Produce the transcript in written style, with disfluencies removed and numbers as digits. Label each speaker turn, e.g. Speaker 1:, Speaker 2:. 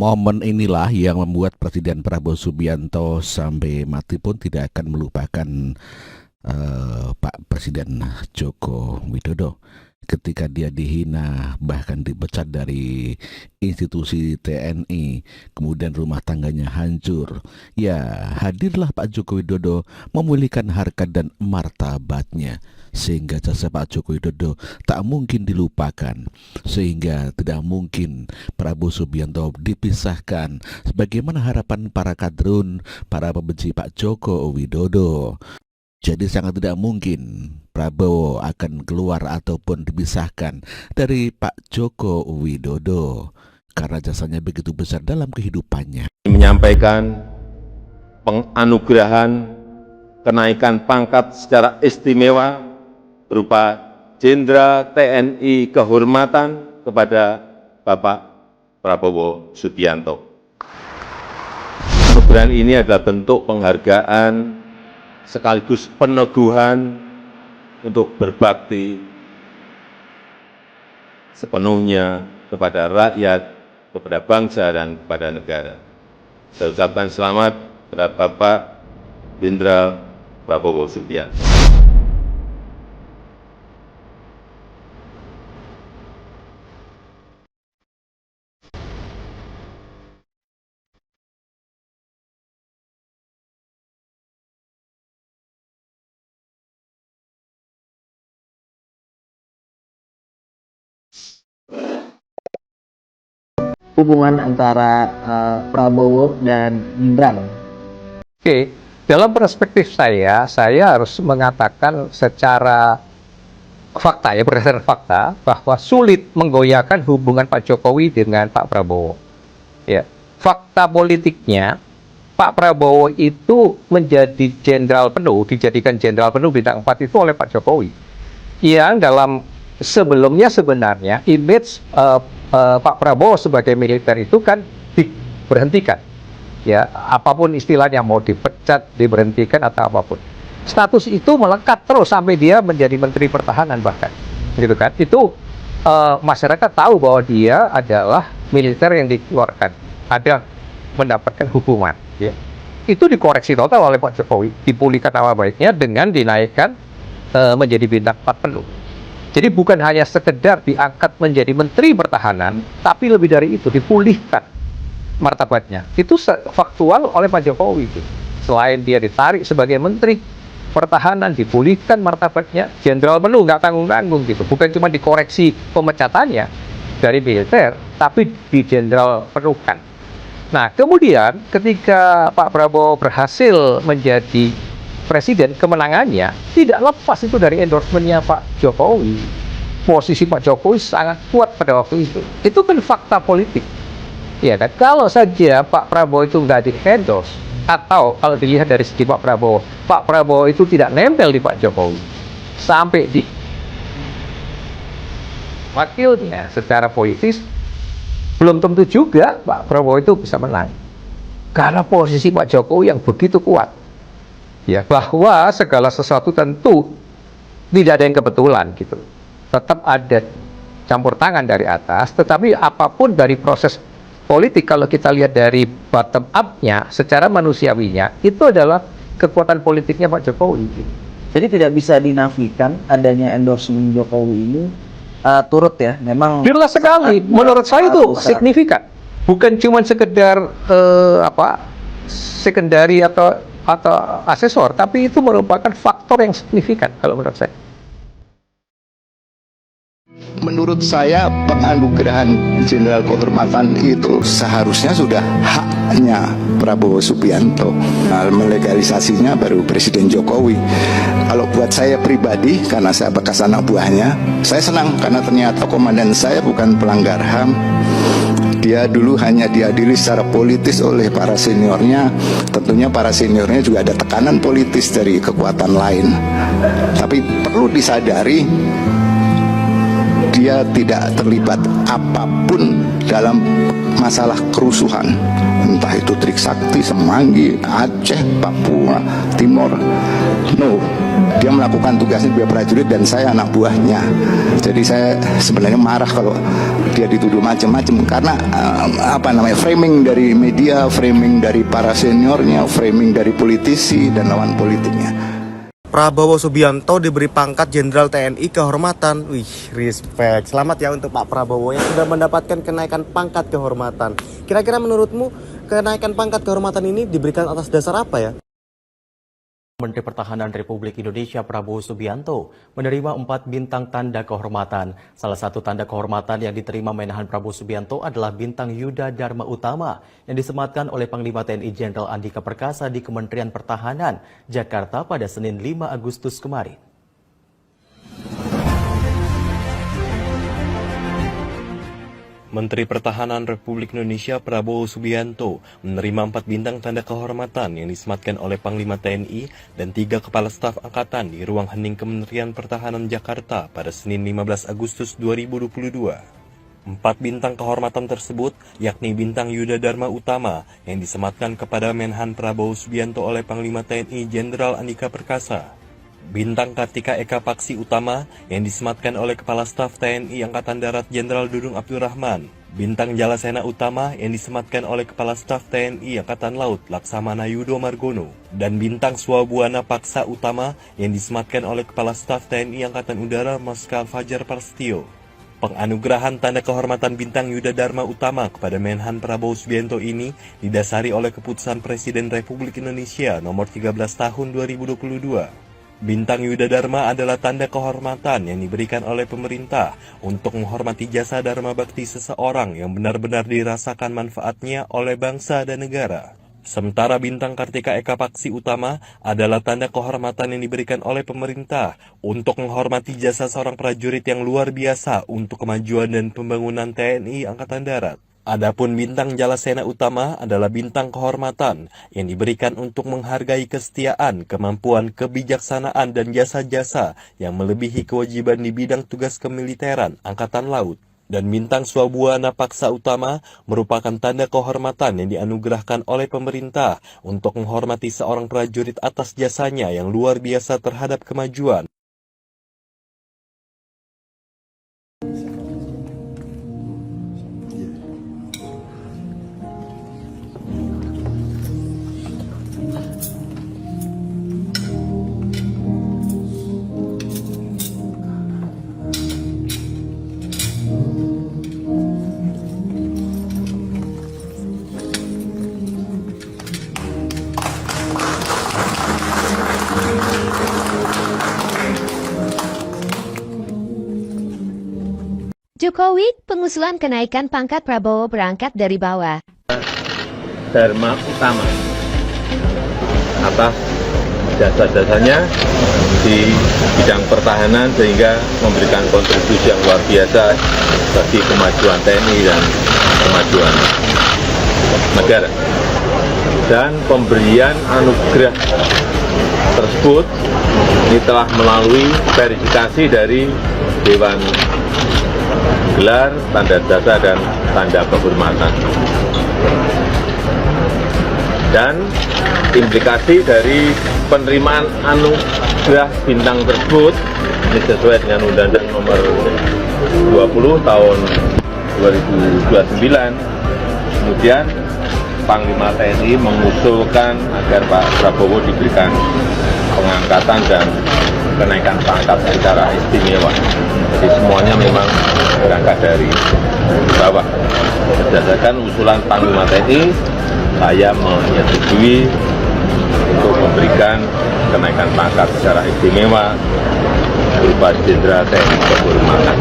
Speaker 1: Momen inilah yang membuat Presiden Prabowo Subianto sampai mati pun tidak akan melupakan Pak Presiden Joko Widodo ketika dia dihina, bahkan dipecat dari institusi TNI, kemudian rumah tangganya hancur. Ya, hadirlah Pak Joko Widodo memulihkan harkat dan martabatnya, sehingga jasa Pak Joko Widodo tak mungkin dilupakan, sehingga tidak mungkin Prabowo Subianto dipisahkan sebagaimana harapan para kadrun, para pembenci Pak Joko Widodo. Jadi sangat tidak mungkin Prabowo akan keluar ataupun dipisahkan dari Pak Joko Widodo karena jasanya begitu besar dalam kehidupannya.
Speaker 2: Menyampaikan penganugerahan kenaikan pangkat secara istimewa berupa Jenderal TNI Kehormatan kepada Bapak Prabowo Subianto. Penganugerahan ini adalah bentuk penghargaan sekaligus peneguhan untuk berbakti sepenuhnya kepada rakyat, kepada bangsa, dan kepada negara. Saya ucapkan selamat kepada Bapak Jenderal Prabowo Subianto.
Speaker 3: Hubungan antara Prabowo dan Gibran.
Speaker 4: Oke, dalam perspektif saya harus mengatakan secara fakta, ya, berdasarkan fakta, bahwa sulit menggoyahkan hubungan Pak Jokowi dengan Pak Prabowo. Ya, fakta politiknya, Pak Prabowo itu menjadi jenderal penuh, dijadikan jenderal penuh bintang 4 itu oleh Pak Jokowi. Yang dalam sebelumnya sebenarnya image Pak Prabowo sebagai militer itu kan diberhentikan, ya, apapun istilahnya, mau dipecat, diberhentikan atau apapun, status itu melekat terus sampai dia menjadi Menteri Pertahanan bahkan, gitu kan. Itu masyarakat tahu bahwa dia adalah militer yang dikeluarkan, ada mendapatkan hukuman, ya. Itu dikoreksi total oleh Pak Jokowi, dipulihkan nama baiknya dengan dinaikkan menjadi bintang 4 penuh. Jadi bukan hanya sekedar diangkat menjadi Menteri Pertahanan, tapi lebih dari itu dipulihkan martabatnya. Itu faktual oleh Pak Jokowi. Selain dia ditarik sebagai Menteri Pertahanan, dipulihkan martabatnya, jenderal penuh, nggak tanggung-tanggung gitu. Bukan cuma dikoreksi pemecatannya dari militer, tapi di jenderal penuhkan. Nah, kemudian ketika Pak Prabowo berhasil menjadi Presiden, kemenangannya tidak lepas itu dari endorsement-nya Pak Jokowi. Posisi Pak Jokowi sangat kuat pada waktu itu. Itu kan fakta politik. Ya kan? Kalau saja Pak Prabowo itu nggak di-endorse, atau kalau dilihat dari segi Pak Prabowo itu tidak nempel di Pak Jokowi, sampai di wakilnya secara politis, belum tentu juga Pak Prabowo itu bisa menang. Karena posisi Pak Jokowi yang begitu kuat. Ya, bahwa segala sesuatu tentu tidak ada yang kebetulan gitu. Tetap ada campur tangan dari atas, tetapi apapun dari proses politik, kalau kita lihat dari bottom up-nya, secara manusiawinya, itu adalah kekuatan politiknya Pak Jokowi.
Speaker 3: Jadi tidak bisa dinafikan adanya endorsement Jokowi ini turut, ya, memang
Speaker 4: Jelas sekali, menurut saya itu signifikan. Bukan cuma sekedar sekundari atau asesor, tapi itu merupakan faktor yang signifikan kalau menurut saya.
Speaker 5: Menurut saya penganugerahan Jenderal Kehormatan itu seharusnya sudah haknya Prabowo Subianto. Nah, melegalisasinya baru Presiden Jokowi. Kalau buat saya pribadi, karena saya bekas anak buahnya, saya senang karena ternyata komandan saya bukan pelanggar HAM. Dia dulu hanya diadili secara politis oleh para seniornya. Tentunya para seniornya juga ada tekanan politis dari kekuatan lain. Tapi perlu disadari, dia tidak terlibat apapun dalam masalah kerusuhan, entah itu Trisakti, Semanggi, Aceh, Papua, Timor. No, dia melakukan tugasnya sebagai prajurit dan saya anak buahnya. Jadi saya sebenarnya marah kalau dia dituduh macam-macam karena framing dari media, framing dari para seniornya, framing dari politisi dan lawan politiknya.
Speaker 6: Prabowo Subianto diberi pangkat Jenderal TNI Kehormatan. Wih, respect. Selamat ya untuk Pak Prabowo yang sudah mendapatkan kenaikan pangkat kehormatan. Kira-kira menurutmu kenaikan pangkat kehormatan ini diberikan atas dasar apa ya?
Speaker 7: Menteri Pertahanan Republik Indonesia Prabowo Subianto menerima 4 bintang tanda kehormatan. Salah satu tanda kehormatan yang diterima Menhan Prabowo Subianto adalah bintang Yuda Dharma Utama yang disematkan oleh Panglima TNI Jenderal Andika Perkasa di Kementerian Pertahanan, Jakarta pada Senin 5 Agustus kemarin.
Speaker 8: Menteri Pertahanan Republik Indonesia Prabowo Subianto menerima 4 bintang tanda kehormatan yang disematkan oleh Panglima TNI dan 3 Kepala Staf Angkatan di ruang hening Kementerian Pertahanan Jakarta pada Senin 15 Agustus 2022. 4 bintang kehormatan tersebut yakni bintang Yuda Dharma Utama yang disematkan kepada Menhan Prabowo Subianto oleh Panglima TNI Jenderal Andika Perkasa. Bintang Kartika Eka Paksi Utama yang disematkan oleh Kepala Staf TNI Angkatan Darat Jenderal Dudung Abdurrahman. Bintang Jalasena Utama yang disematkan oleh Kepala Staf TNI Angkatan Laut Laksamana Yudo Margono. Dan bintang Swabuana Paksa Utama yang disematkan oleh Kepala Staf TNI Angkatan Udara Marskal Fajar Prasetyo. Penganugerahan tanda kehormatan bintang Yuda Dharma Utama kepada Menhan Prabowo Subianto ini didasari oleh keputusan Presiden Republik Indonesia nomor 13 tahun 2022. Bintang Yuda Dharma adalah tanda kehormatan yang diberikan oleh pemerintah untuk menghormati jasa dharma bakti seseorang yang benar-benar dirasakan manfaatnya oleh bangsa dan negara. Sementara bintang Kartika Eka Paksi Utama adalah tanda kehormatan yang diberikan oleh pemerintah untuk menghormati jasa seorang prajurit yang luar biasa untuk kemajuan dan pembangunan TNI Angkatan Darat. Adapun bintang Jalasena Utama adalah bintang kehormatan yang diberikan untuk menghargai kesetiaan, kemampuan, kebijaksanaan, dan jasa-jasa yang melebihi kewajiban di bidang tugas kemiliteran Angkatan Laut. Dan bintang Swabuana Paksa Utama merupakan tanda kehormatan yang dianugerahkan oleh pemerintah untuk menghormati seorang prajurit atas jasanya yang luar biasa terhadap kemajuan.
Speaker 9: Jokowi, pengusulan kenaikan pangkat Prabowo berangkat dari bawah.
Speaker 2: Dharma Utama atas jasa-jasanya di bidang pertahanan sehingga memberikan kontribusi yang luar biasa bagi kemajuan TNI dan kemajuan negara. Dan pemberian anugerah tersebut ini telah melalui verifikasi dari Dewan Gelar, tanda jasa, dan tanda kehormatan. Dan implikasi dari penerimaan anugerah bintang tersebut ini sesuai dengan Undang-Undang Nomor 20 Tahun 2029. Kemudian Panglima TNI mengusulkan agar Pak Prabowo diberikan pengangkatan dan kenaikan pangkat secara istimewa. Jadi semuanya memang berangkat dari bawah. Berdasarkan usulan Panglima TNI, saya menyetujui untuk memberikan kenaikan pangkat secara istimewa berupa Jenderal TNI Kehormatan.